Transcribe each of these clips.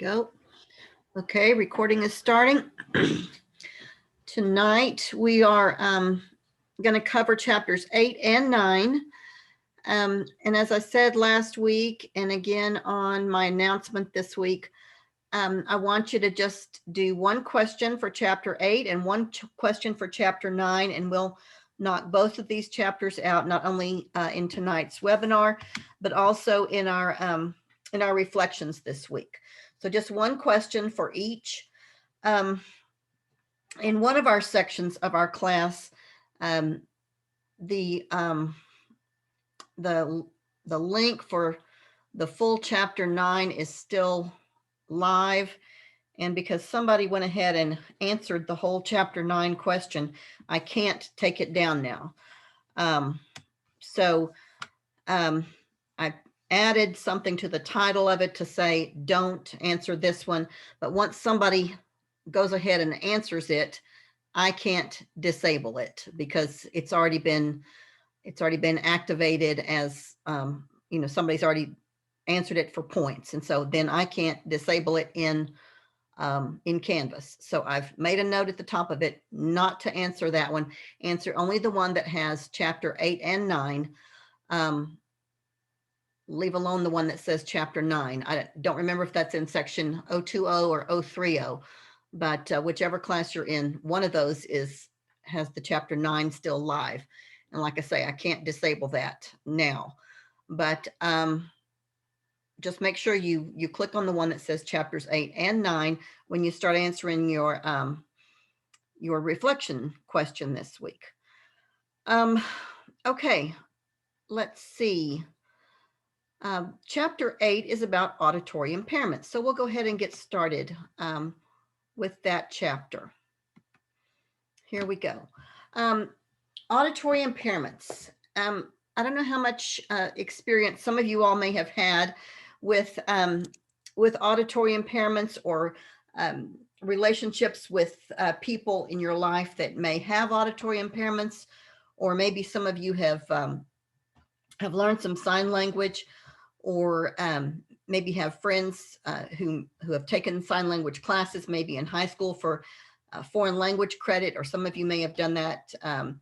Go. Okay, recording is starting. Tonight we are going to cover chapters 8 and 9. And as I said last week, and again on my announcement this week, I want you to just do one question for chapter 8 and one question for chapter 9, and we'll knock both of these chapters out, not only in tonight's webinar, but also in our reflections this week. So just one question for each. In one of our sections of our class, the link for the full chapter 9 is still live, and because somebody went ahead and answered the whole chapter 9 question, I can't take it down now. I added something to the title of it to say don't answer this one, but once somebody goes ahead and answers it, I can't disable it because it's already been activated as somebody's already answered it for points, and so then I can't disable it in Canvas. So I've made a note at the top of it not to answer that one. Answer only the one that has chapter 8 and 9. Leave alone the one that says chapter 9. I don't remember if that's in section 020 or 030, but whichever class you're in, one of those has the chapter 9 still live. And like I say, I can't disable that now, but just make sure you click on the one that says chapters 8 and 9 when you start answering your reflection question this week. Okay, let's see. Chapter 8 is about auditory impairments. So we'll go ahead and get started with that chapter. Here we go. Auditory impairments. I don't know how much experience some of you all may have had with auditory impairments or relationships with people in your life that may have auditory impairments, or maybe some of you have learned some sign language, or maybe have friends who have taken sign language classes, maybe in high school for foreign language credit, or some of you may have done that I'm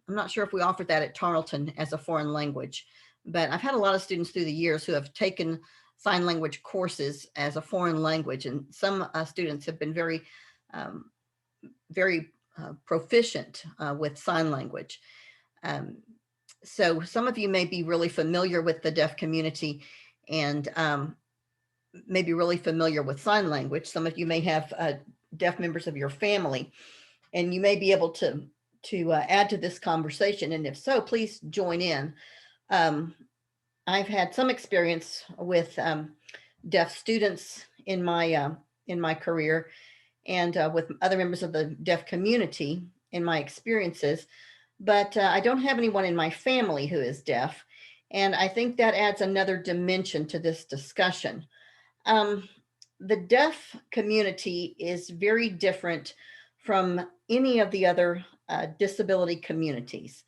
not sure if we offered that at Tarleton as a foreign language, but I've had a lot of students through the years who have taken sign language courses as a foreign language, and some students have been very proficient with sign language. So some of you may be really familiar with the deaf community and maybe really familiar with sign language. Some of you may have deaf members of your family, and you may be able to add to this conversation. And if so, please join in. I've had some experience with deaf students in my career, and with other members of the deaf community in my experiences. But I don't have anyone in my family who is deaf. And I think that adds another dimension to this discussion. The deaf community is very different from any of the other disability communities.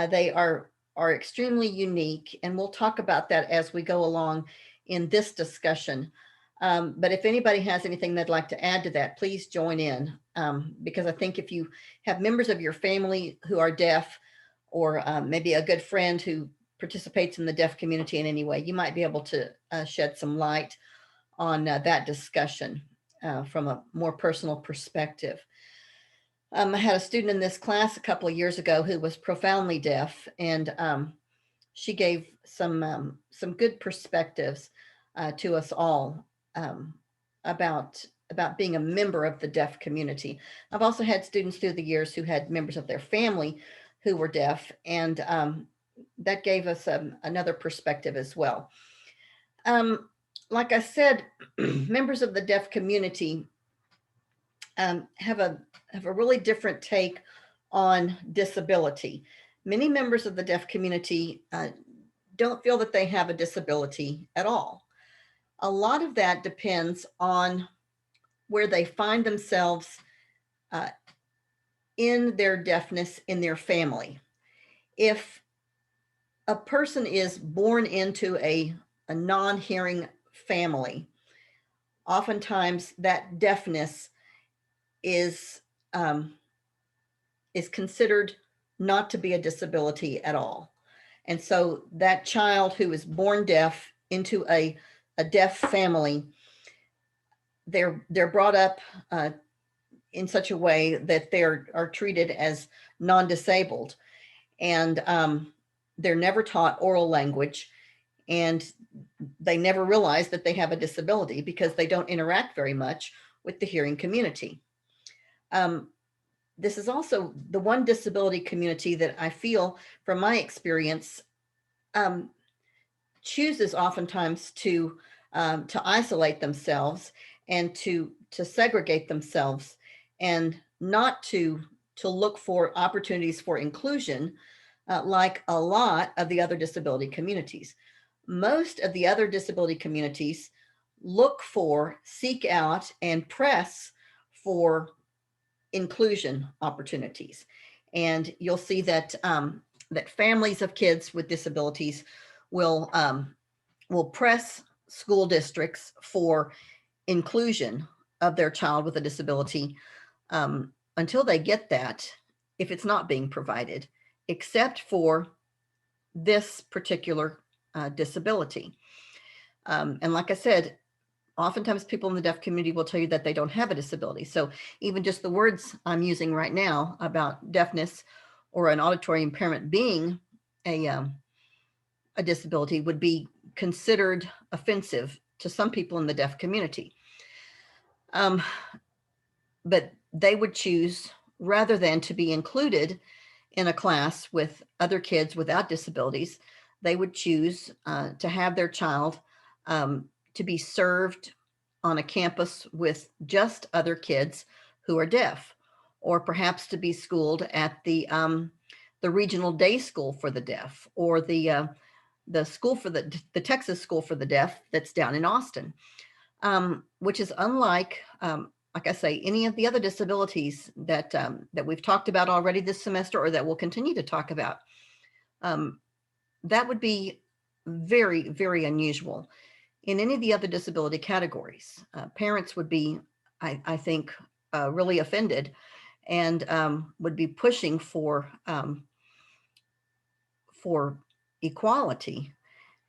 They are extremely unique, and we'll talk about that as we go along in this discussion. But if anybody has anything they'd like to add to that, please join in, because I think if you have members of your family who are deaf, or maybe a good friend who participates in the deaf community in any way, you might be able to shed some light on that discussion from a more personal perspective. I had a student in this class a couple of years ago who was profoundly deaf, and she gave some good perspectives to us all about being a member of the deaf community. I've also had students through the years who had members of their family who were deaf, and that gave us another perspective as well. Like I said, members of the deaf community have a really different take on disability. Many members of the deaf community don't feel that they have a disability at all. A lot of that depends on where they find themselves in their deafness in their family. If a person is born into a non-hearing family, oftentimes that deafness is um, is considered not to be a disability at all. And so that child who is born deaf into a deaf family, they're brought up in such a way that they are treated as non-disabled, and they're never taught oral language, and they never realize that they have a disability because they don't interact very much with the hearing community. This is also the one disability community that I feel, from my experience, chooses oftentimes to isolate themselves and to segregate themselves, and not to look for opportunities for inclusion, like a lot of the other disability communities. Most of the other disability communities look for, seek out, and press for inclusion opportunities. And you'll see that that families of kids with disabilities will press school districts for inclusion of their child with a disability, until they get that, if it's not being provided, except for this particular disability. And like I said, oftentimes people in the deaf community will tell you that they don't have a disability. So even just the words I'm using right now about deafness or an auditory impairment being a disability would be considered offensive to some people in the deaf community. But they would choose, rather than to be included in a class with other kids without disabilities, they would choose to have their child to be served on a campus with just other kids who are deaf, or perhaps to be schooled at the regional day school for the deaf, or the school for the Texas School for the Deaf that's down in Austin, which is unlike, like I say, any of the other disabilities that that we've talked about already this semester, or that we'll continue to talk about. That would be very, very unusual. In any of the other disability categories, parents would be, I think, really offended, and would be pushing for equality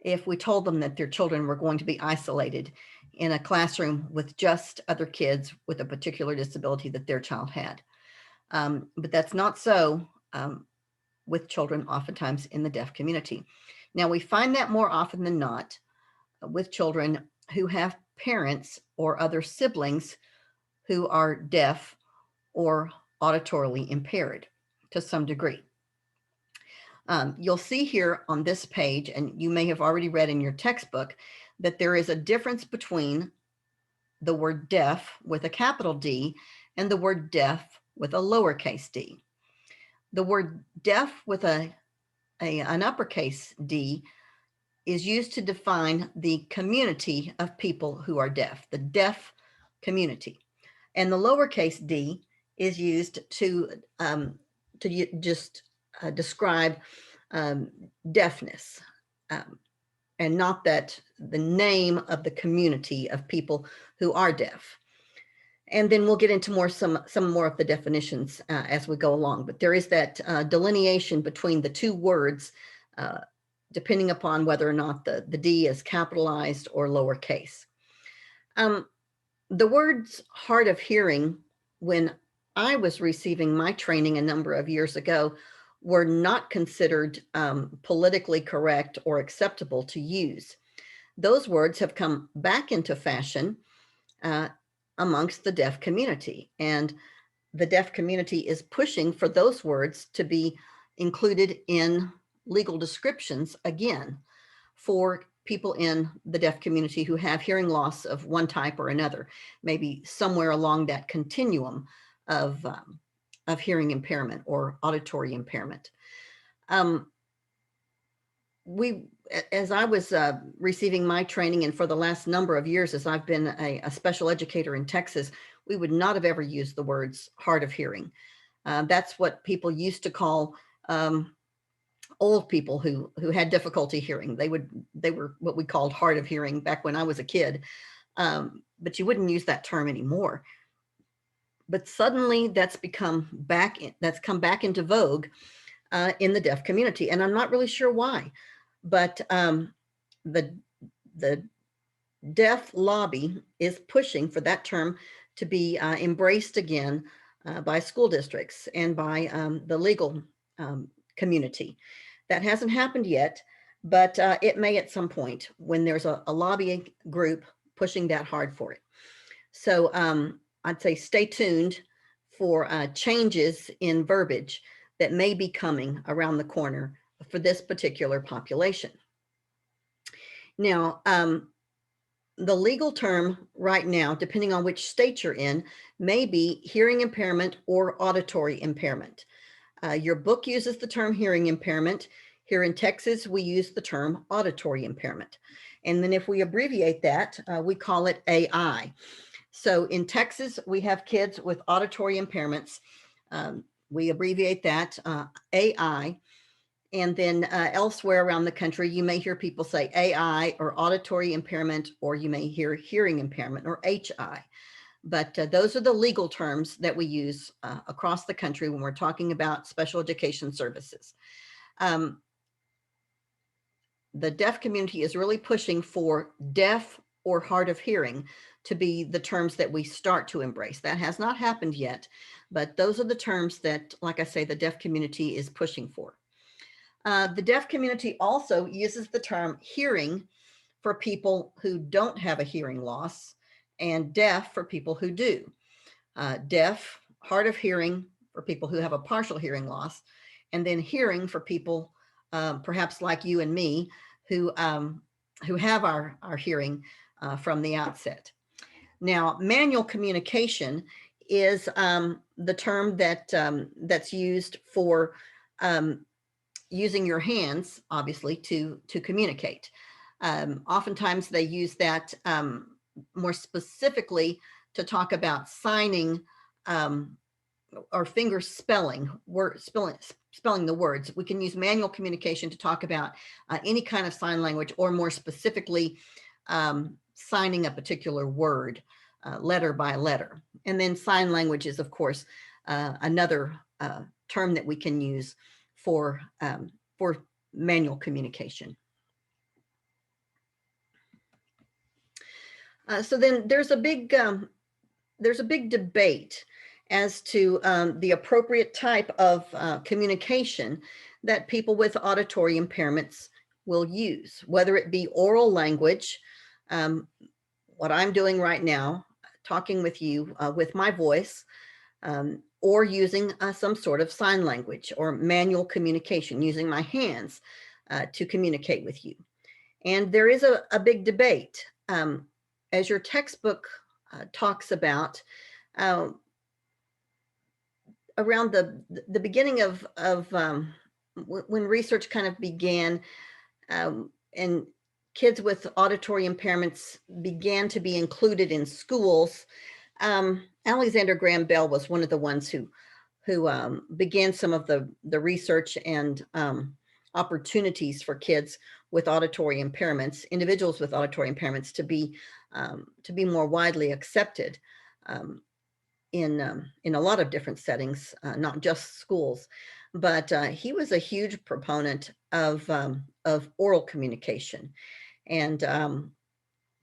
if we told them that their children were going to be isolated in a classroom with just other kids with a particular disability that their child had. But that's not so with children oftentimes in the deaf community. Now, we find that more often than not with children who have parents or other siblings who are deaf or auditorily impaired to some degree. You'll see here on this page, and you may have already read in your textbook, that there is a difference between the word deaf with a capital D and the word deaf with a lowercase d. The word deaf with an uppercase D is used to define the community of people who are deaf, the deaf community. And the lowercase d is used to just describe deafness, and not that the name of the community of people who are deaf. And then we'll get into some more of the definitions as we go along. But there is that delineation between the two words, depending upon whether or not the D is capitalized or lowercase. The words hard of hearing, when I was receiving my training a number of years ago, were not considered politically correct or acceptable to use. Those words have come back into fashion amongst the deaf community, and the deaf community is pushing for those words to be included in legal descriptions again for people in the deaf community who have hearing loss of one type or another, maybe somewhere along that continuum of hearing impairment or auditory impairment. As I was receiving my training, and for the last number of years, as I've been a special educator in Texas, we would not have ever used the words hard of hearing. That's what people used to call old people who had difficulty hearing. They were what we called hard of hearing back when I was a kid. but you wouldn't use that term anymore. But suddenly that's come back into vogue in the deaf community, and I'm not really sure why. But the the deaf lobby is pushing for that term to be embraced again by school districts and by the legal community. That hasn't happened yet, but it may at some point when there's a lobbying group pushing that hard for it. So I'd say stay tuned for changes in verbiage that may be coming around the corner for this particular population. Now, the legal term right now, depending on which state you're in, may be hearing impairment or auditory impairment. Your book uses the term hearing impairment. Here in Texas, we use the term auditory impairment. And then if we abbreviate that, we call it AI. So in Texas, we have kids with auditory impairments. We abbreviate that AI. And then elsewhere around the country, you may hear people say AI or auditory impairment, or you may hear hearing impairment or HI. But those are the legal terms that we use across the country when we're talking about special education services. The deaf community is really pushing for deaf or hard of hearing to be the terms that we start to embrace. That has not happened yet, but those are the terms that, like I say, the deaf community is pushing for. The deaf community also uses the term hearing for people who don't have a hearing loss, and deaf for people who do. Deaf, hard of hearing for people who have a partial hearing loss, and then hearing for people perhaps like you and me who have our hearing from the outset. Now, manual communication is the term that that's used for using your hands, obviously, to communicate. Oftentimes they use that more specifically to talk about signing or finger spelling the words. We can use manual communication to talk about any kind of sign language, or more specifically, signing a particular word, letter by letter. And then sign language is, of course, another term that we can use for manual communication. So then there's a big debate as to the appropriate type of communication that people with auditory impairments will use, whether it be oral language, what I'm doing right now, talking with you with my voice, or using some sort of sign language or manual communication, using my hands to communicate with you. And there is a big debate. As your textbook talks about, around the beginning of when research kind of began, and kids with auditory impairments began to be included in schools, Alexander Graham Bell was one of the ones who began some of the research and opportunities for kids with auditory impairments, individuals with auditory impairments, to be more widely accepted in a lot of different settings, not just schools. But he was a huge proponent of oral communication, and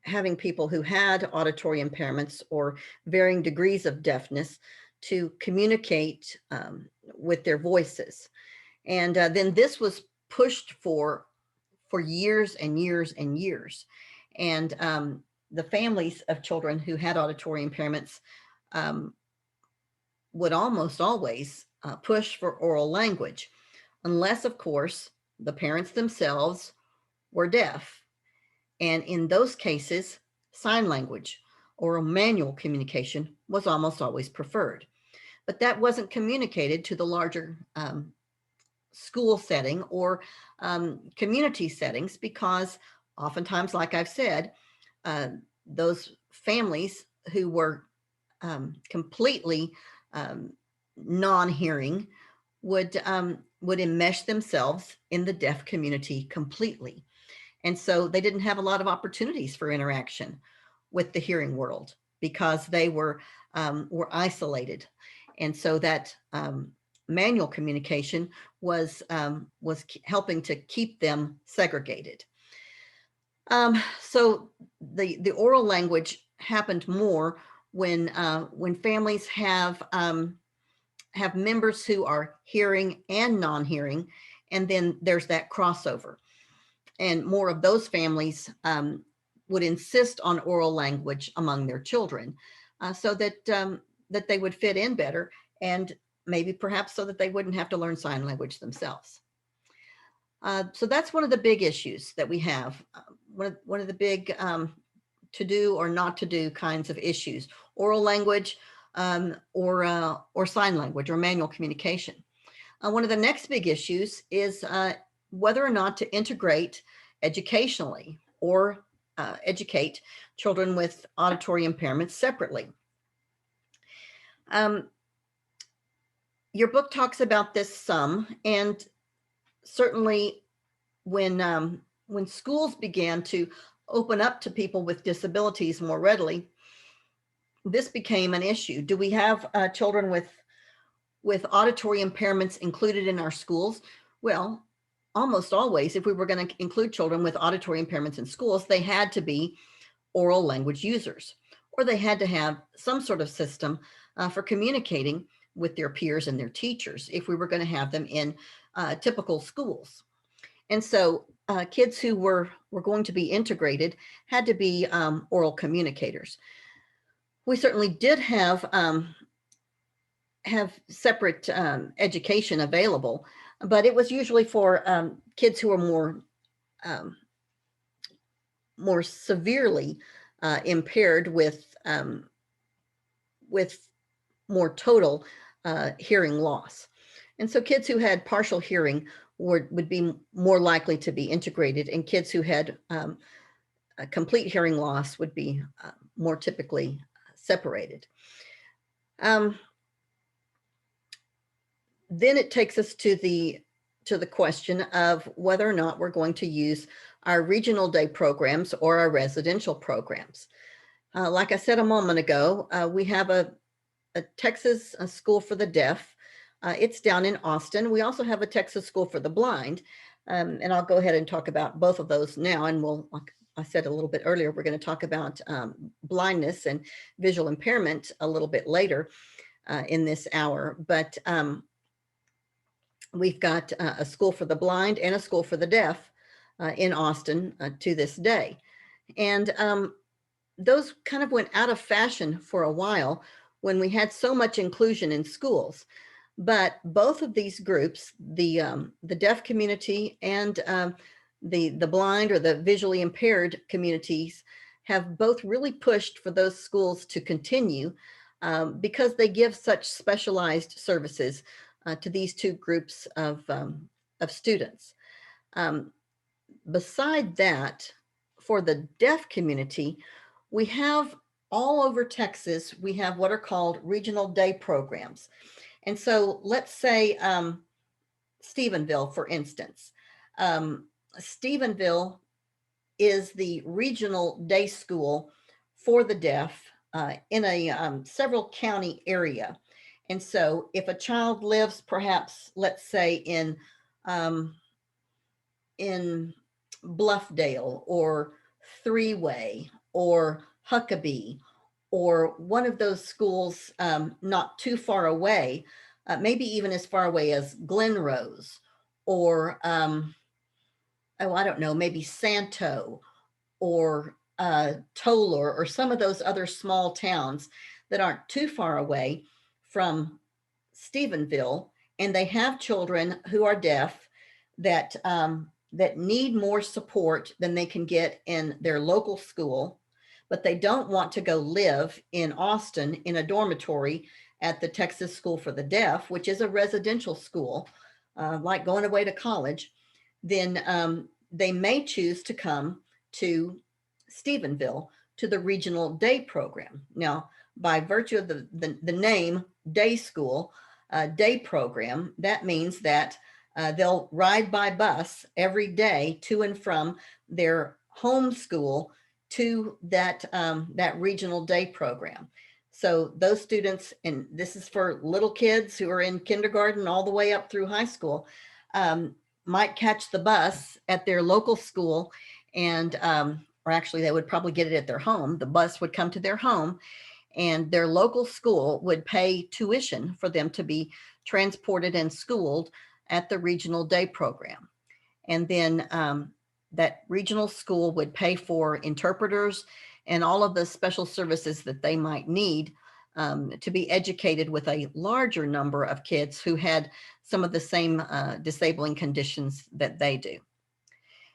having people who had auditory impairments or varying degrees of deafness to communicate with their voices. And then this was pushed for years and years and years. And the families of children who had auditory impairments would almost always push for oral language, unless, of course, the parents themselves were deaf. And in those cases, sign language or manual communication was almost always preferred. But that wasn't communicated to the larger school setting or community settings, because oftentimes, like I've said, those families who were completely non-hearing would enmesh themselves in the deaf community completely. And so they didn't have a lot of opportunities for interaction with the hearing world because they were isolated. And so that manual communication was helping to keep them segregated. So the oral language happened more when families have members who are hearing and non-hearing, and then there's that crossover. And more of those families would insist on oral language among their children so that that they would fit in better, and maybe perhaps so that they wouldn't have to learn sign language themselves. So that's one of the big issues that we have. One of the big to do or not to do kinds of issues: oral language or sign language or manual communication. One of the next big issues is whether or not to integrate educationally or educate children with auditory impairments separately. Your book talks about this some, and certainly when schools began to open up to people with disabilities more readily, this became an issue. Do we have children with auditory impairments included in our schools? Well, almost always, if we were going to include children with auditory impairments in schools, they had to be oral language users, or they had to have some sort of system for communicating with their peers and their teachers if we were going to have them in typical schools. And so kids who were going to be integrated had to be oral communicators. We certainly did have separate education available, but it was usually for kids who were more severely impaired with more total hearing loss. And so kids who had partial hearing would be more likely to be integrated, and kids who had a complete hearing loss would be more typically separated. Then it takes us to the question of whether or not we're going to use our regional day programs or our residential programs. Like I said a moment ago, we have a Texas School for the Deaf. It's down in Austin. We also have a Texas School for the Blind. And I'll go ahead and talk about both of those now. And we'll, like I said a little bit earlier, we're going to talk about blindness and visual impairment a little bit later in this hour. But we've got a school for the blind and a school for the deaf in Austin to this day. And those kind of went out of fashion for a while when we had so much inclusion in schools. But both of these groups, the deaf community and the blind or the visually impaired communities, have both really pushed for those schools to continue because they give such specialized services to these two groups of students. Beside that, for the deaf community, we have all over Texas, we have what are called regional day programs. And so let's say Stephenville, for instance. Stephenville is the regional day school for the deaf in a several county area. And so if a child lives perhaps, let's say in Bluffdale or Three-Way or Huckabee, or one of those schools not too far away, maybe even as far away as Glen Rose, or oh, I don't know, maybe Santo or Tolar, or some of those other small towns that aren't too far away from Stephenville, and they have children who are deaf that that need more support than they can get in their local school, but they don't want to go live in Austin in a dormitory at the Texas School for the Deaf, which is a residential school, like going away to college, then they may choose to come to Stephenville to the regional day program. Now, by virtue of the name day school, day program, that means that they'll ride by bus every day to and from their home school to that regional day program. So those students, and this is for little kids who are in kindergarten all the way up through high school, might catch the bus at their local school, and or actually they would probably get it at their home. The bus would come to their home, and their local school would pay tuition for them to be transported and schooled at the regional day program. And then that regional school would pay for interpreters and all of the special services that they might need to be educated with a larger number of kids who had some of the same disabling conditions that they do.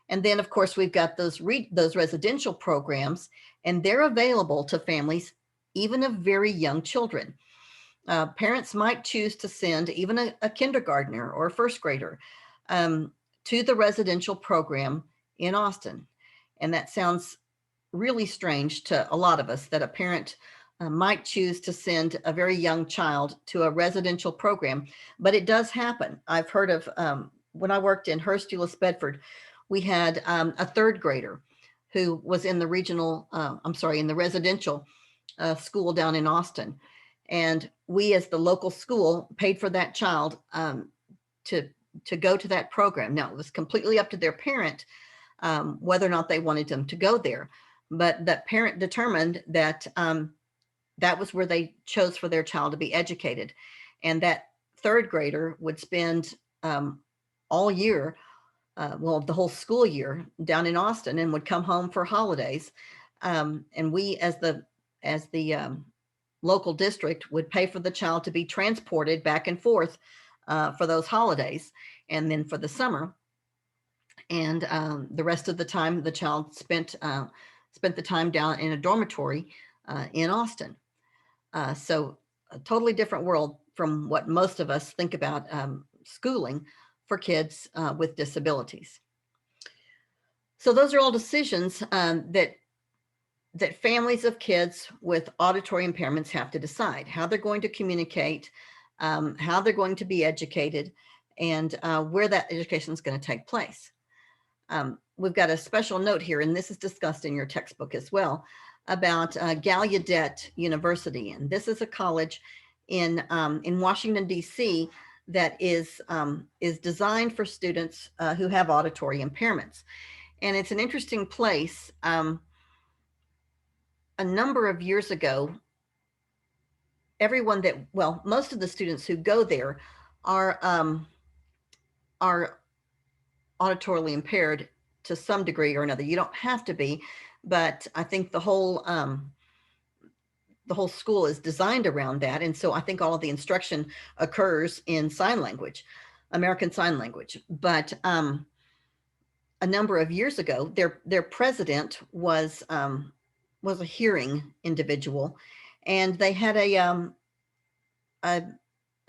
And then, of course, we've got those residential programs, and they're available to families, even of very young children. Parents might choose to send even a kindergartner or a first grader to the residential program in Austin. And that sounds really strange to a lot of us, that a parent might choose to send a very young child to a residential program, but it does happen. I've heard of, when I worked in Hurst Euless Bedford, we had a third grader who was in the in the residential school down in Austin. And we, as the local school, paid for that child to go to that program. Now, it was completely up to their parent whether or not they wanted them to go there. But that parent determined that that was where they chose for their child to be educated. And that third grader would spend all year, the whole school year down in Austin, and would come home for holidays. And we, as the local district, would pay for the child to be transported back and forth for those holidays, and then for the summer. And the rest of the time, the child spent the time down in a dormitory in Austin. So a totally different world from what most of us think about schooling for kids with disabilities. So those are all decisions that families of kids with auditory impairments have to decide: how they're going to communicate, how they're going to be educated, and where that education is going to take place. We've got a special note here, and this is discussed in your textbook as well, about Gallaudet University. And this is a college in Washington, D.C. that is designed for students who have auditory impairments. And it's an interesting place. A number of years ago, most of the students who go there are auditorily impaired to some degree or another. You don't have to be, but I think the whole school is designed around that. And so I think all of the instruction occurs in sign language, American Sign Language. But a number of years ago, their president was a hearing individual, and they had a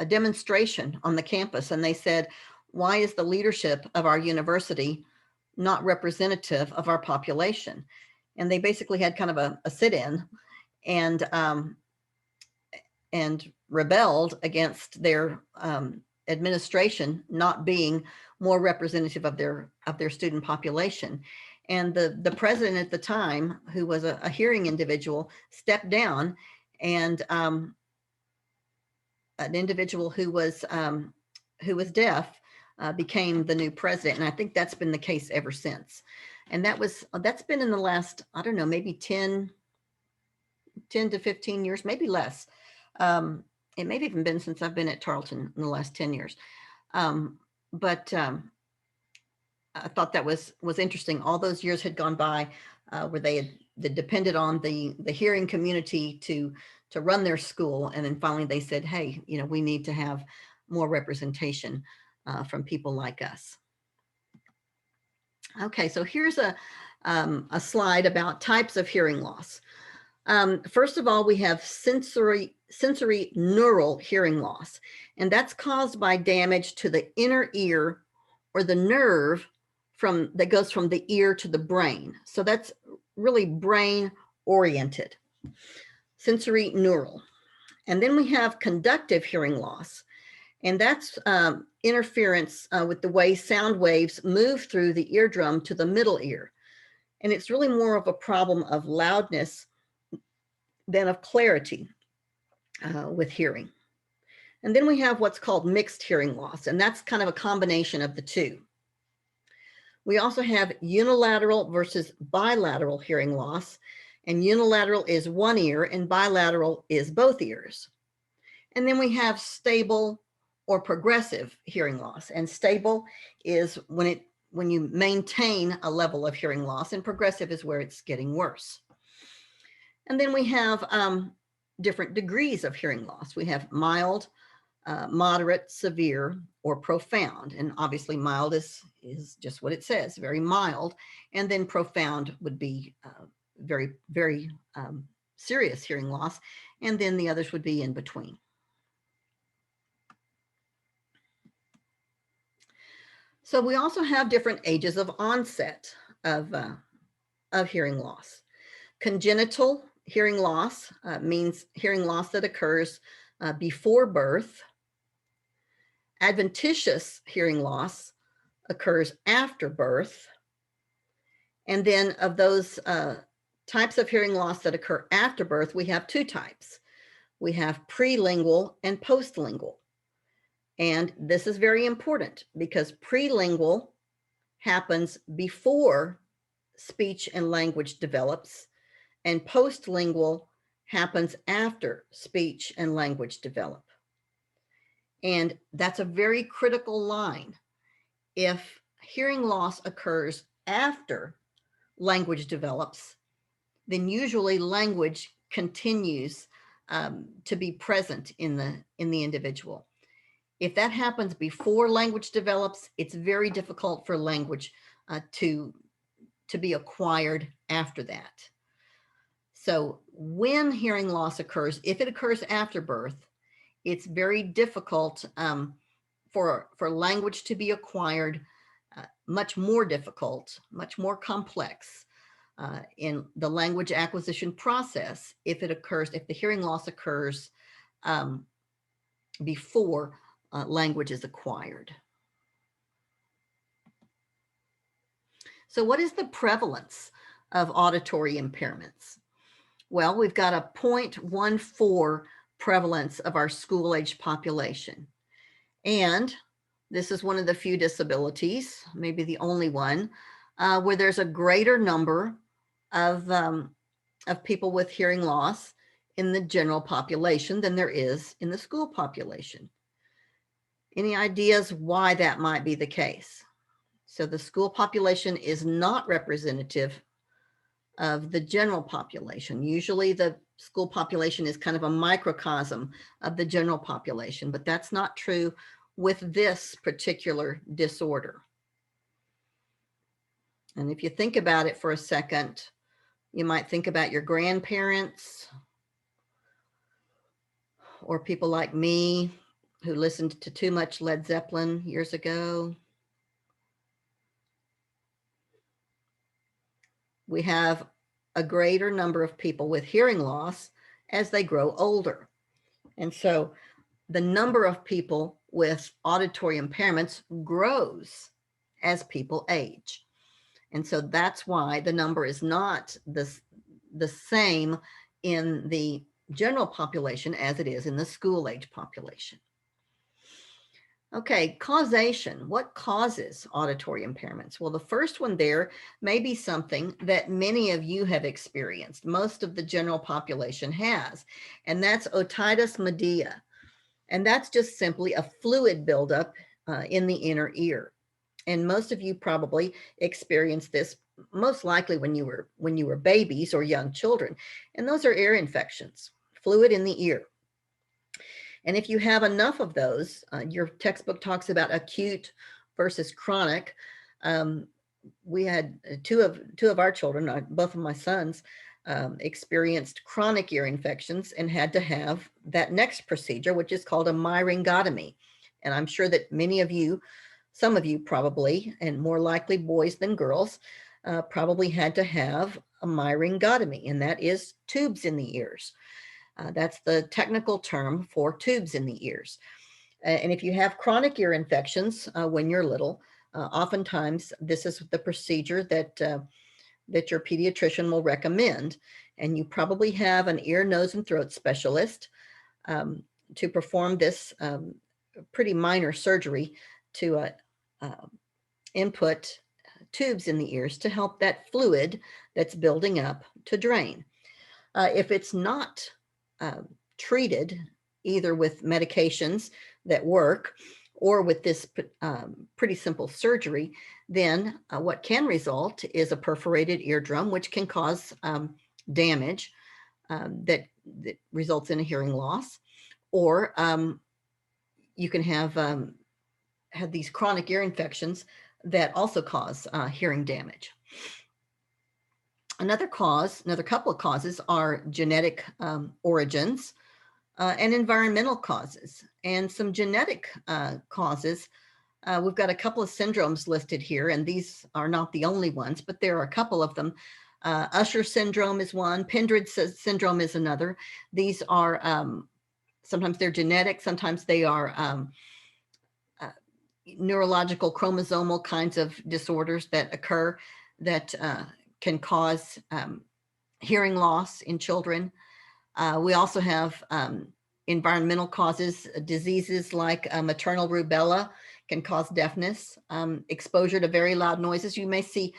demonstration on the campus, and they said, why is the leadership of our university not representative of our population? And they basically had kind of a sit-in and rebelled against their administration not being more representative of their student population. And the president at the time, who was a hearing individual, stepped down, and an individual who was deaf became the new president. And I think that's been the case ever since. And that's been in the last, I don't know, maybe 10 to 15 years, maybe less. It may have even been since I've been at Tarleton in the last 10 years. But I thought that was interesting. All those years had gone by where they depended on the hearing community to run their school. And then finally they said, hey, we need to have more representation from people like us. Okay, so here's a slide about types of hearing loss. First of all, we have sensory neural hearing loss, and that's caused by damage to the inner ear or the nerve that goes from the ear to the brain. So that's really brain oriented, sensory neural. And then we have conductive hearing loss, and that's interference with the way sound waves move through the eardrum to the middle ear. And it's really more of a problem of loudness than of clarity with hearing. And then we have what's called mixed hearing loss, and that's kind of a combination of the two. We also have unilateral versus bilateral hearing loss, and unilateral is one ear and bilateral is both ears. And then we have stable or progressive hearing loss, and stable is when you maintain a level of hearing loss, and progressive is where it's getting worse. And then we have different degrees of hearing loss. We have mild, moderate, severe, or profound. And obviously mild is just what it says, very mild. And then profound would be very, very serious hearing loss. And then the others would be in between. So we also have different ages of onset of hearing loss. Congenital hearing loss means hearing loss that occurs before birth. Adventitious hearing loss occurs after birth. And then of those types of hearing loss that occur after birth, we have two types. We have prelingual and postlingual. And this is very important because prelingual happens before speech and language develops, and postlingual happens after speech and language develop. And that's a very critical line. If hearing loss occurs after language develops, then usually language continues to be present in the individual. If that happens before language develops, it's very difficult for language to be acquired after that. So when hearing loss occurs, if it occurs after birth, it's very difficult for language to be acquired, much more difficult, much more complex in the language acquisition process if the hearing loss occurs before language is acquired. So what is the prevalence of auditory impairments? Well, we've got a 0.14 prevalence of our school-age population. And this is one of the few disabilities, maybe the only one, where there's a greater number of people with hearing loss in the general population than there is in the school population. Any ideas why that might be the case? So the school population is not representative of the general population. Usually the school population is kind of a microcosm of the general population, but that's not true with this particular disorder. And if you think about it for a second, you might think about your grandparents or people like me who listened to too much Led Zeppelin years ago. We have a greater number of people with hearing loss as they grow older. And so the number of people with auditory impairments grows as people age. And so that's why the number is not the same in the general population as it is in the school age population. Okay, causation. What causes auditory impairments? Well, the first one there may be something that many of you have experienced. Most of the general population has, and that's otitis media. And that's just simply a fluid buildup in the inner ear. And most of you probably experienced this most likely when you were babies or young children. And those are ear infections, fluid in the ear. And if you have enough of those, your textbook talks about acute versus chronic. We had two of our children, both of my sons, experienced chronic ear infections and had to have that next procedure, which is called a myringotomy. And I'm sure that many of you, some of you probably, and more likely boys than girls, probably had to have a myringotomy, and that is tubes in the ears. That's the technical term for tubes in the ears. And if you have chronic ear infections when you're little, oftentimes this is the procedure that that your pediatrician will recommend. And you probably have an ear, nose, and throat specialist to perform this pretty minor surgery to input tubes in the ears to help that fluid that's building up to drain. If it's not treated either with medications that work or with this pretty simple surgery, then what can result is a perforated eardrum, which can cause damage that results in a hearing loss. Or you can have these chronic ear infections that also cause hearing damage. Another couple of causes are genetic origins and environmental causes. And some genetic causes, we've got a couple of syndromes listed here, and these are not the only ones, but there are a couple of them. Usher syndrome is one, Pendred syndrome is another. These are, sometimes they're genetic, sometimes they are neurological chromosomal kinds of disorders that occur that can cause hearing loss in children. We also have environmental causes, diseases like maternal rubella can cause deafness, exposure to very loud noises. You may see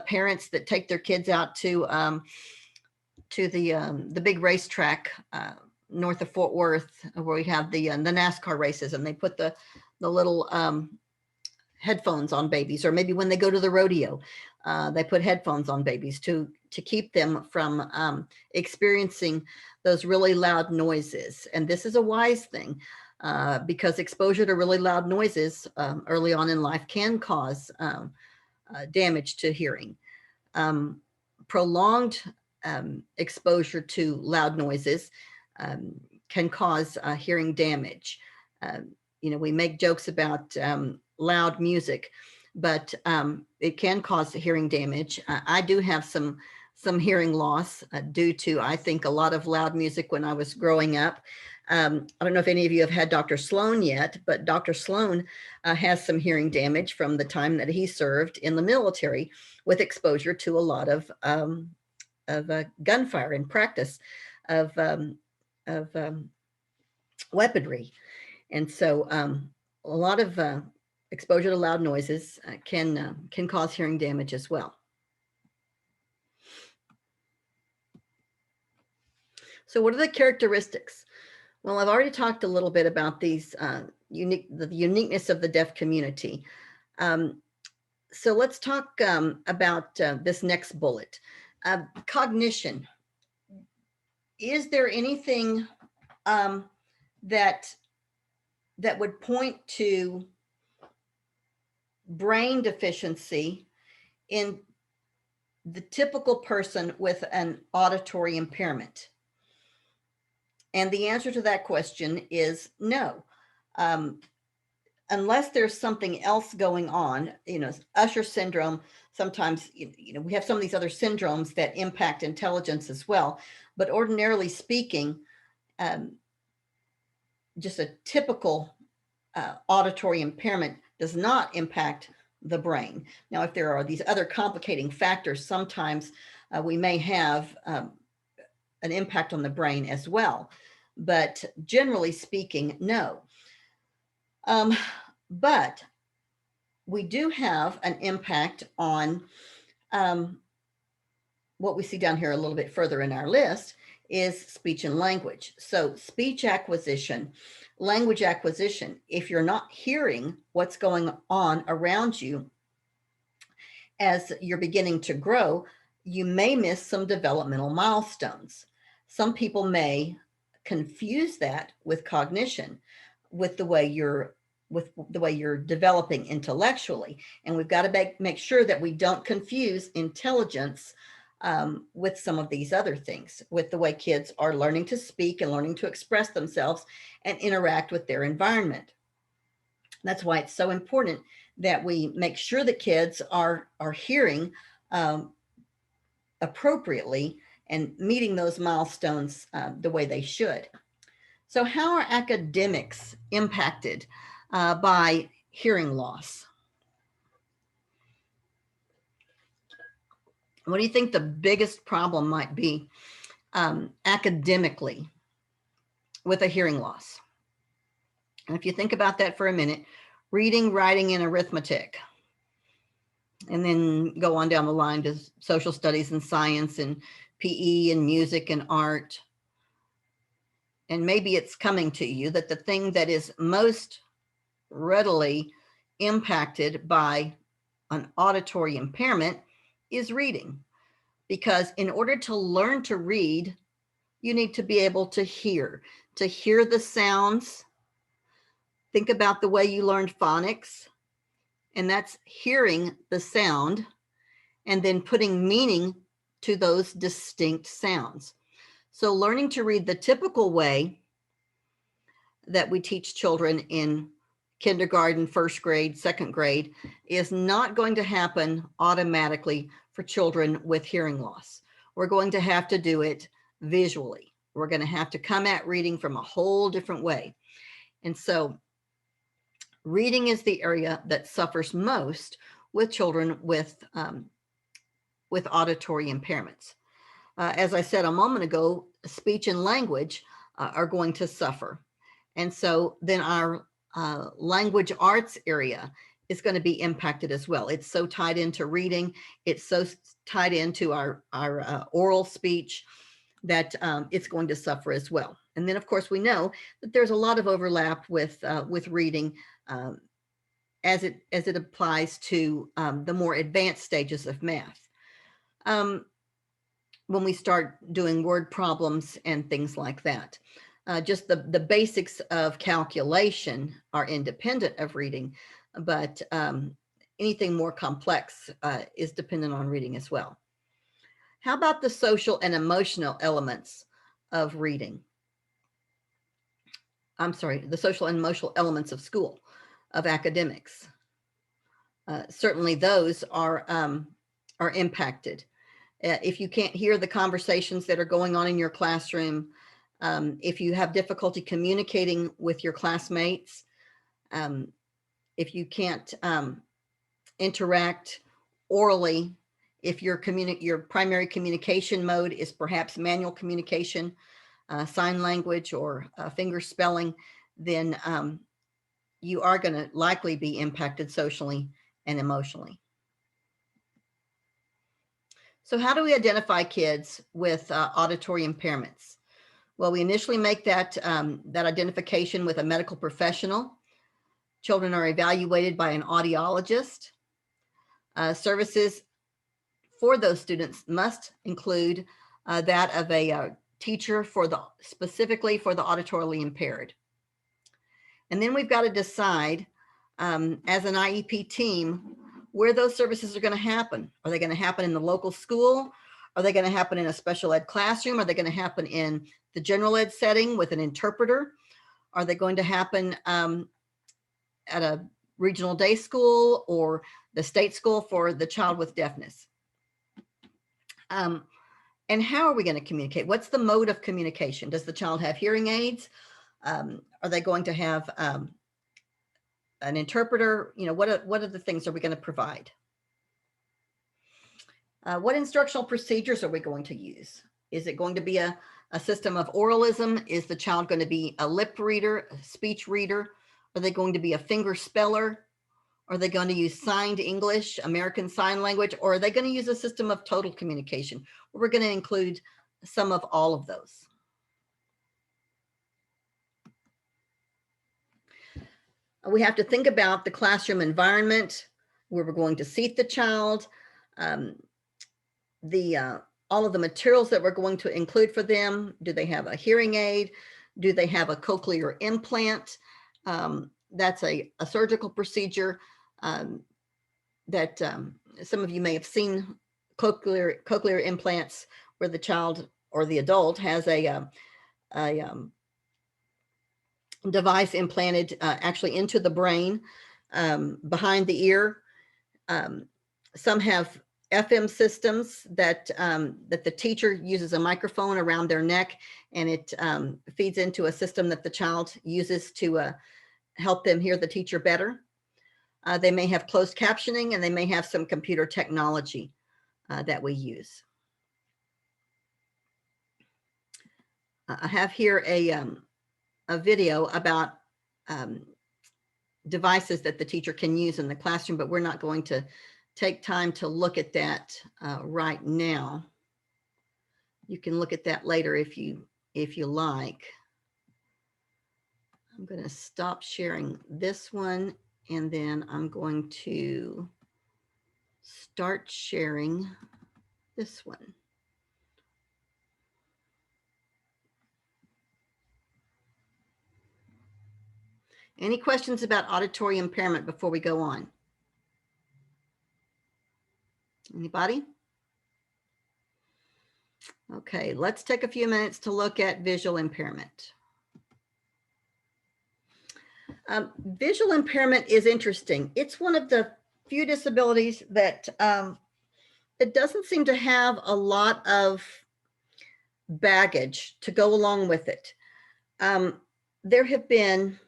parents that take their kids out to the big racetrack north of Fort Worth, where we have the NASCAR races, and they put the little headphones on babies, or maybe when they go to the rodeo, they put headphones on babies to keep them from experiencing those really loud noises. And this is a wise thing because exposure to really loud noises early on in life can cause damage to hearing. Prolonged exposure to loud noises can cause hearing damage. We make jokes about loud music, but it can cause hearing damage. I do have some hearing loss due to, I think, a lot of loud music when I was growing up. I don't know if any of you have had Dr. Sloan yet, but Dr. Sloan has some hearing damage from the time that he served in the military with exposure to a lot of gunfire and practice of weaponry. And so a lot of exposure to loud noises can cause hearing damage as well. So what are the characteristics? Well, I've already talked a little bit about these the uniqueness of the deaf community. So let's talk about this next bullet. Cognition. Is there anything that would point to brain deficiency in the typical person with an auditory impairment? And the answer to that question is no. Unless there's something else going on, Usher syndrome, sometimes, we have some of these other syndromes that impact intelligence as well. But ordinarily speaking, just a typical auditory impairment does not impact the brain. Now, if there are these other complicating factors, sometimes we may have an impact on the brain as well. But generally speaking, no. But we do have an impact on what we see down here a little bit further in our list is speech and language. So speech acquisition, language acquisition, if you're not hearing what's going on around you as you're beginning to grow, you may miss some developmental milestones. Some people may confuse that with cognition, with the way you're developing intellectually. And we've got to make sure that we don't confuse intelligence with some of these other things, with the way kids are learning to speak and learning to express themselves and interact with their environment. That's why it's so important that we make sure that kids are hearing appropriately and meeting those milestones the way they should. So how are academics impacted by hearing loss? What do you think the biggest problem might be academically with a hearing loss? And if you think about that for a minute, reading, writing, and arithmetic, and then go on down the line to social studies and science and PE and music and art. And maybe it's coming to you that the thing that is most readily impacted by an auditory impairment is reading. Because in order to learn to read, you need to be able to hear the sounds. Think about the way you learned phonics, and that's hearing the sound and then putting meaning to those distinct sounds. So learning to read the typical way that we teach children in kindergarten, first grade, second grade is not going to happen automatically for children with hearing loss. We're going to have to do it visually. We're going to have to come at reading from a whole different way. And so reading is the area that suffers most with children with auditory impairments. As I said a moment ago, speech and language are going to suffer. And so then our language arts area is going to be impacted as well. It's so tied into reading. It's so tied into our oral speech that it's going to suffer as well. And then, of course, we know that there's a lot of overlap with reading as it applies to the more advanced stages of math. When we start doing word problems and things like that. Just the basics of calculation are independent of reading, but anything more complex is dependent on reading as well. How about the social and emotional elements of reading? I'm sorry, the social and emotional elements of school, of academics. Certainly those are impacted. If you can't hear the conversations that are going on in your classroom, if you have difficulty communicating with your classmates, if you can't interact orally, if your primary communication mode is perhaps manual communication, sign language, or finger spelling, then you are going to likely be impacted socially and emotionally. So how do we identify kids with auditory impairments? Well, we initially make that identification with a medical professional. Children are evaluated by an audiologist. Services for those students must include that of a teacher specifically for the auditorily impaired. And then we've got to decide as an IEP team where those services are going to happen. Are they going to happen in the local school? Are they going to happen in a special ed classroom? Are they going to happen in the general ed setting with an interpreter? Are they going to happen at a regional day school or the state school for the child with deafness? And how are we going to communicate? What's the mode of communication? Does the child have hearing aids? Are they going to have an interpreter? You know, what are the things are we going to provide? What instructional procedures are we going to use? Is it going to be a system of oralism? Is the child going to be a lip reader, a speech reader? Are they going to be a finger speller? Are they going to use signed English, American Sign Language, or are they going to use a system of total communication? We're going to include some of all of those. We have to think about the classroom environment, where we're going to seat the child, all of the materials that we're going to include for them. Do they have a hearing aid? Do they have a cochlear implant? That's a surgical procedure that some of you may have seen cochlear implants where the child or the adult has a device implanted actually into the brain behind the ear. Some have FM systems that the teacher uses a microphone around their neck, and it feeds into a system that the child uses to help them hear the teacher better. They may have closed captioning, and they may have some computer technology that we use. I have here a video about devices that the teacher can use in the classroom, but we're not going to take time to look at that right now. You can look at that later if you like. I'm going to stop sharing this one, and then I'm going to start sharing this one. Any questions about auditory impairment before we go on? Anybody? Okay, let's take a few minutes to look at visual impairment. Visual impairment is interesting. It's one of the few disabilities that it doesn't seem to have a lot of baggage to go along with it. There have been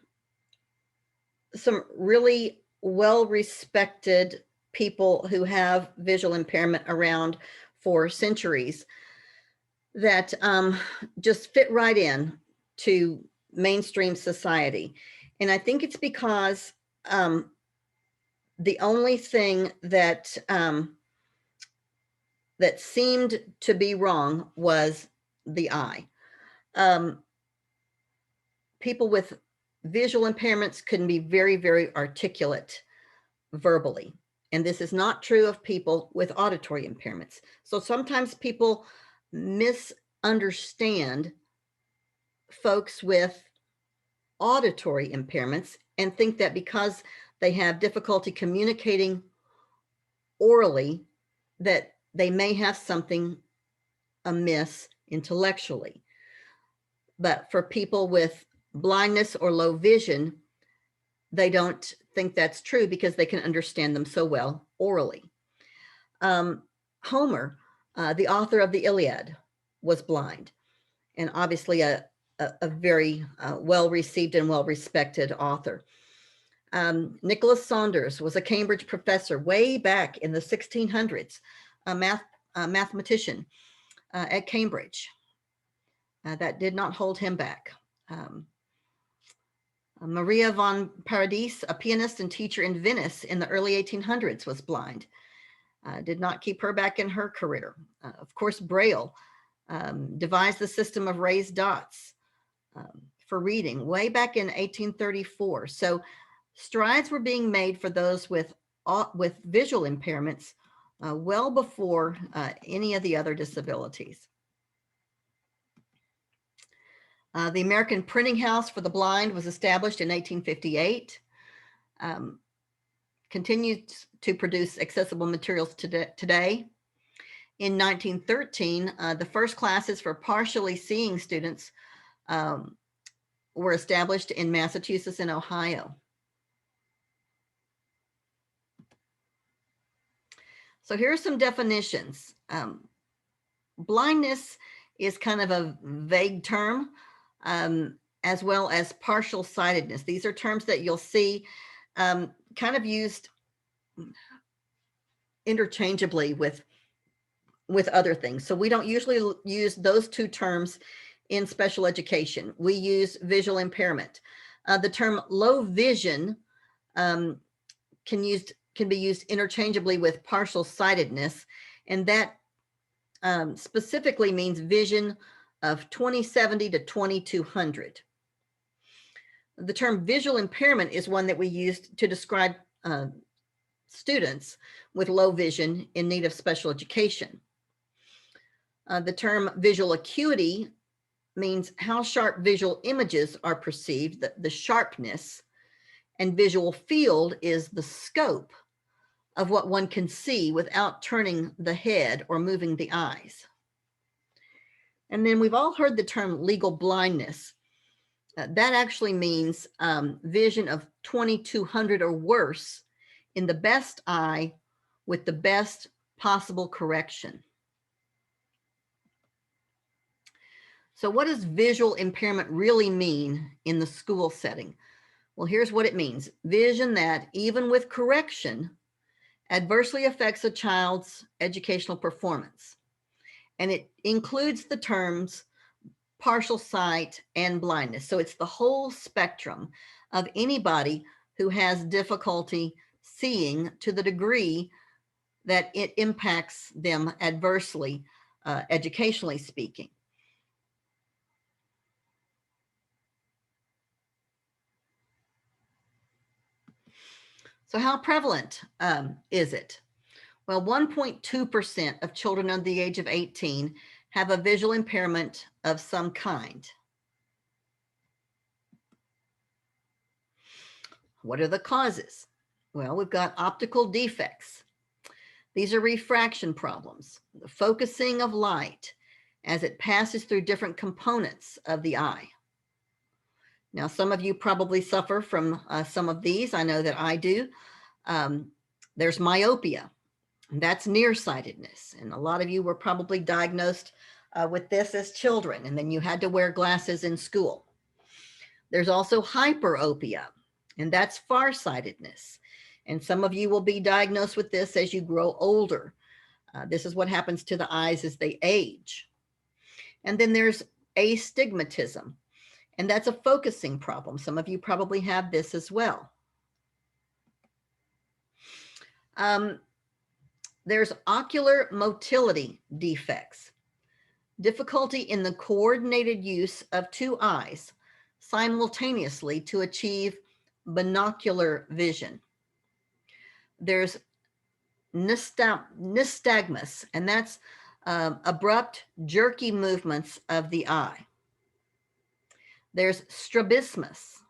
some really well-respected people who have visual impairment around for centuries that just fit right in to mainstream society. And I think it's because the only thing that that seemed to be wrong was the eye. People with visual impairments can be very, very articulate verbally. And this is not true of people with auditory impairments. So sometimes people misunderstand folks with auditory impairments and think that because they have difficulty communicating orally, that they may have something amiss intellectually. But for people with blindness or low vision, they don't think that's true because they can understand them so well orally. Homer, the author of the Iliad, was blind, and obviously a very well-received and well-respected author. Nicholas Saunders was a Cambridge professor way back in the 1600s, a mathematician at Cambridge. That did not hold him back. Maria von Paradis, a pianist and teacher in Venice in the early 1800s, was blind. Did not keep her back in her career. Of course, Braille devised the system of raised dots for reading way back in 1834. So strides were being made for those with visual impairments well before any of the other disabilities. The American Printing House for the Blind was established in 1858. Continues to produce accessible materials today. In 1913, the first classes for partially seeing students were established in Massachusetts and Ohio. So here are some definitions. Blindness is kind of a vague term, as well as partial sightedness. These are terms that you'll see kind of used interchangeably with other things. So we don't usually use those two terms in special education. We use visual impairment. The term low vision can be used interchangeably with partial sightedness, and that specifically means vision of 20/70 to 2200. The term visual impairment is one that we use to describe students with low vision in need of special education. The term visual acuity means how sharp visual images are perceived, the sharpness, and visual field is the scope of what one can see without turning the head or moving the eyes. And then we've all heard the term legal blindness. That actually means vision of 2200 or worse in the best eye with the best possible correction. So what does visual impairment really mean in the school setting? Well, here's what it means. Vision that, even with correction, adversely affects a child's educational performance. And it includes the terms partial sight and blindness. So it's the whole spectrum of anybody who has difficulty seeing to the degree that it impacts them adversely, educationally speaking. So how prevalent is it? Well, 1.2% of children under the age of 18 have a visual impairment of some kind. What are the causes? Well, we've got optical defects. These are refraction problems, the focusing of light as it passes through different components of the eye. Now, some of you probably suffer from some of these. I know that I do. There's myopia. That's nearsightedness. And a lot of you were probably diagnosed with this as children, and then you had to wear glasses in school. There's also hyperopia, and that's farsightedness. And some of you will be diagnosed with this as you grow older. This is what happens to the eyes as they age. And then there's astigmatism, and that's a focusing problem. Some of you probably have this as well. There's ocular motility defects, difficulty in the coordinated use of two eyes simultaneously to achieve binocular vision. There's nystagmus, and that's abrupt, jerky movements of the eye. There's strabismus,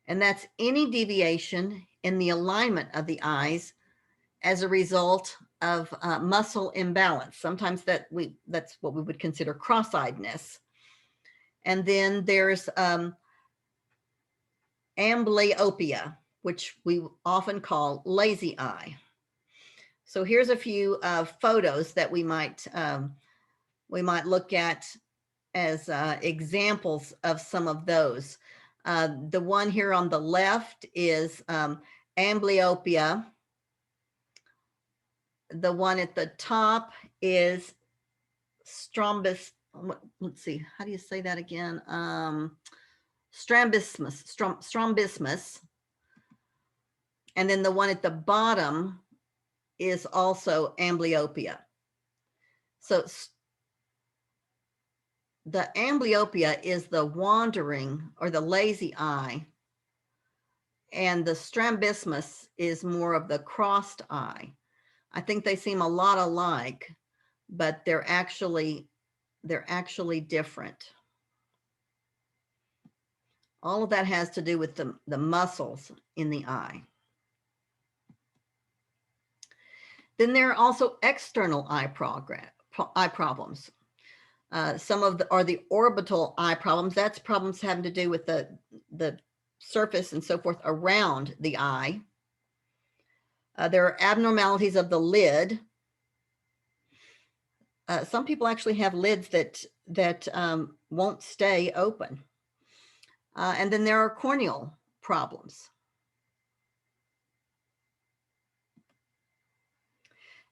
and that's any deviation in the alignment of the eyes as a result of muscle imbalance. Sometimes that's what we would consider cross-eyedness. And then there's amblyopia, which we often call lazy eye. So here's a few photos that we might look at as examples of some of those. The one here on the left is amblyopia. The one at the top is strabismus. Let's see, how do you say that again? Strabismus. And then the one at the bottom is also amblyopia. So the amblyopia is the wandering or the lazy eye, and the strabismus is more of the crossed eye. I think they seem a lot alike, but they're actually different. All of that has to do with the muscles in the eye. Then there are also external eye problems. Some of the orbital eye problems. That's problems having to do with the surface and so forth around the eye. There are abnormalities of the lid. Some people actually have lids that won't stay open. And then there are corneal problems.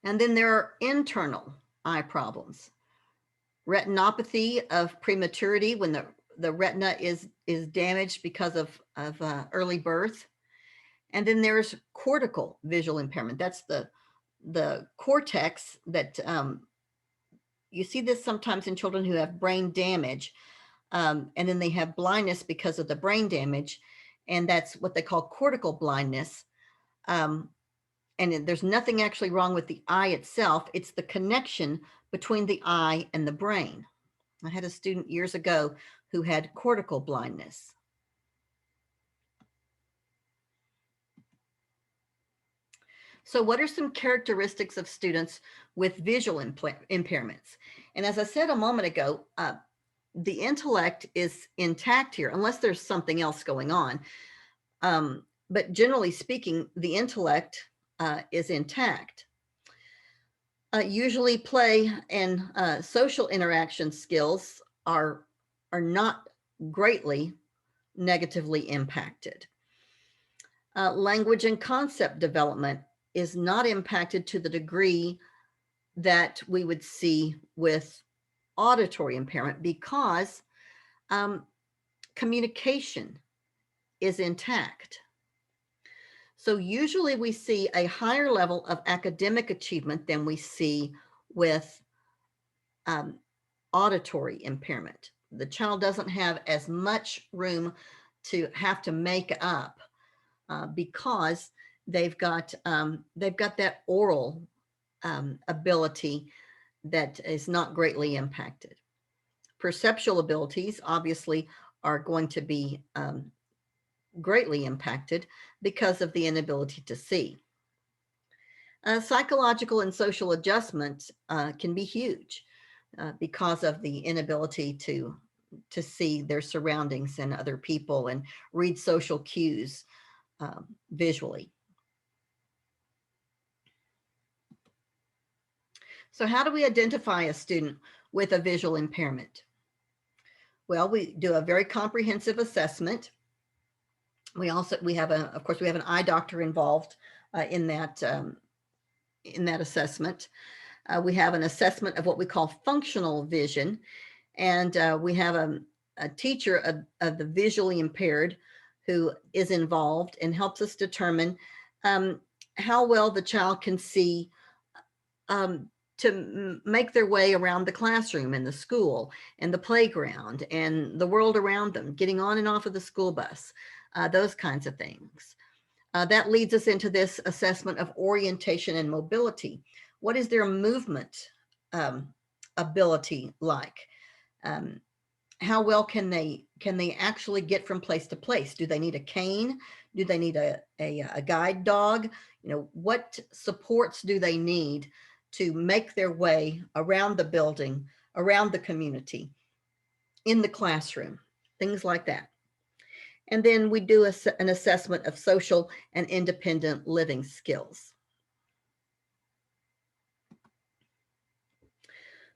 And then there are internal eye problems. Retinopathy of prematurity, when the retina is damaged because of early birth. And then there's cortical visual impairment. That's the cortex that you see this sometimes in children who have brain damage, and then they have blindness because of the brain damage, and that's what they call cortical blindness. And there's nothing actually wrong with the eye itself. It's the connection between the eye and the brain. I had a student years ago who had cortical blindness. So what are some characteristics of students with visual impairments? And as I said a moment ago, the intellect is intact here, unless there's something else going on. But generally speaking, the intellect is intact. Usually play and social interaction skills are not greatly negatively impacted. Language and concept development is not impacted to the degree that we would see with auditory impairment, because communication is intact. So usually we see a higher level of academic achievement than we see with auditory impairment. The child doesn't have as much room to have to make up because they've got that oral ability that is not greatly impacted. Perceptual abilities obviously are going to be greatly impacted because of the inability to see. Psychological and social adjustment can be huge because of the inability to see their surroundings and other people and read social cues visually. So how do we identify a student with a visual impairment? Well, we do a very comprehensive assessment. Of course, we have an eye doctor involved in that assessment. We have an assessment of what we call functional vision, and we have a teacher of the visually impaired who is involved and helps us determine how well the child can see to make their way around the classroom and the school and the playground and the world around them, getting on and off of the school bus, those kinds of things. That leads us into this assessment of orientation and mobility. What is their movement ability like? How well can they actually get from place to place? Do they need a cane? Do they need a guide dog? What supports do they need to make their way around the building, around the community, in the classroom, things like that. And then we do an assessment of social and independent living skills.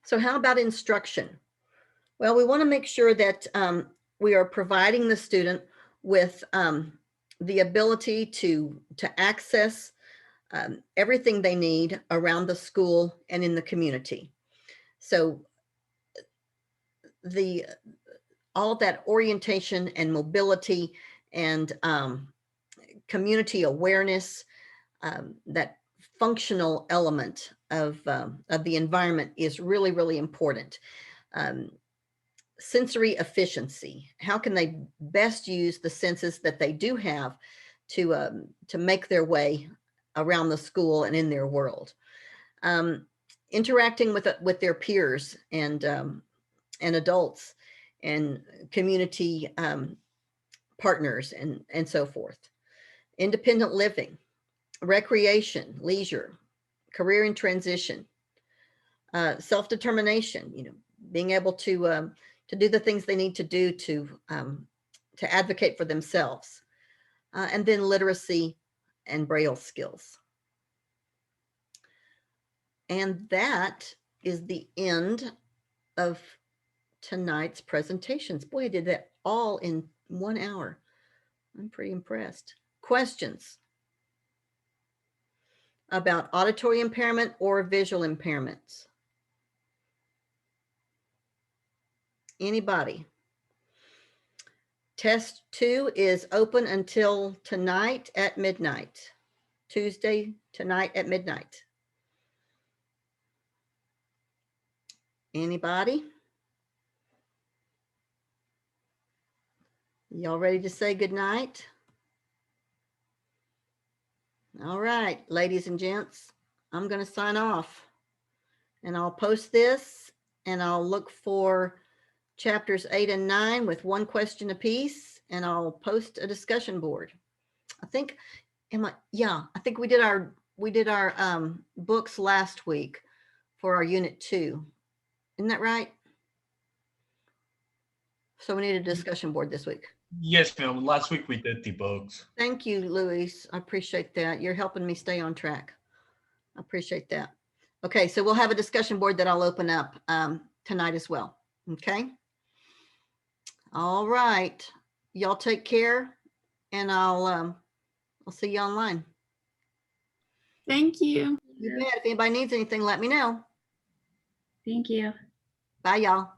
So how about instruction? Well, we want to make sure that we are providing the student with the ability to access everything they need around the school and in the community. So all of that orientation and mobility and community awareness, that functional element of the environment is really, really important. Sensory efficiency. How can they best use the senses that they do have to make their way around the school and in their world? Interacting with their peers and adults and community partners and so forth. Independent living, recreation, leisure, career in transition, self-determination, being able to do the things they need to do to advocate for themselves, and then literacy and Braille skills. And that is the end of tonight's presentations. Boy, I did that all in 1 hour. I'm pretty impressed. Questions about auditory impairment or visual impairments? Anybody? Test 2 is open until tonight at midnight. Tuesday tonight at midnight. Anybody? Y'all ready to say goodnight? All right, ladies and gents, I'm going to sign off, and I'll post this, and I'll look for chapters 8 and 9 with 1 question apiece, and I'll post a discussion board. I think we did our books last week for our unit 2. Isn't that right? So we need a discussion board this week. Yes, ma'am. Last week we did the books. Thank you, Luis. I appreciate that. You're helping me stay on track. I appreciate that. Okay, so we'll have a discussion board that I'll open up tonight as well. Okay. All right. Y'all take care, and I'll see you online. Thank you. You bet. If anybody needs anything, let me know. Thank you. Bye, y'all.